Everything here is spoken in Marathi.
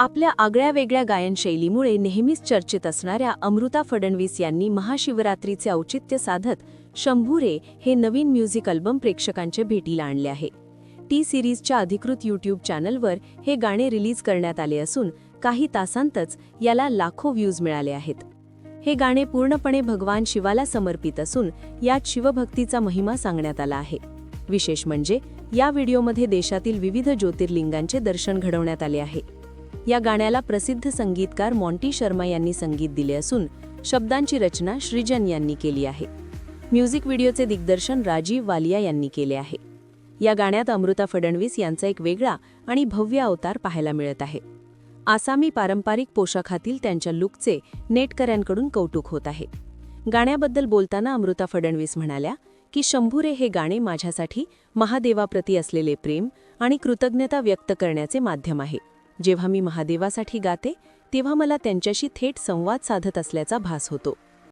आपल्या आगळ्या-वेगळ्या गायनशैलीमुळे नेहमीच चर्चेत असणाऱ्या अमृता फडणवीस यांनी महाशिवरात्रीचे औचित्य साधत शंभू रे हे नवीन म्युझिक अल्बम प्रेक्षकांच्या भेटीला आणले आहे. टी सिरीजच्या अधिकृत यूट्यूब चॅनलवर हे गाणे रिलीज करण्यात आले असून काही तासांतच याला लाखो व्ह्यूज मिळाले आहेत. हे गाणे पूर्णपणे भगवान शिवाला समर्पित असून यात शिवभक्तीचा महिमा सांगण्यात आला आहे. विशेष म्हणजे या व्हिडिओमध्ये देशातील विविध ज्योतिर्लिंगांचे दर्शन घडवण्यात आले आहे. या गाण्याला प्रसिद्ध संगीतकार मॉन्टी शर्मा यांनी संगीत दिले असून शब्दांची रचना श्रीजन यांनी केली आहे. म्युझिक व्हिडिओचे दिग्दर्शन राजीव वालिया यांनी केले आहे. या गाण्यात अमृता फडणवीस यांचा एक वेगळा आणि भव्य अवतार पाहायला मिळत आहे. आसामी पारंपरिक पोशाखातील त्यांच्या लुकचे नेटकऱ्यांकडून कौतुक होत आहे. गाण्याबद्दल बोलताना अमृता फडणवीस म्हणाल्या की शंभू रे हे गाणे माझ्यासाठी महादेवाप्रती असलेले प्रेम आणि कृतज्ञता व्यक्त करण्याचे माध्यम आहे. जेव्हा मी महादेवासाठी गाते तेव्हा मला त्यांच्याशी थेट संवाद साधत असल्याचा भास होतो.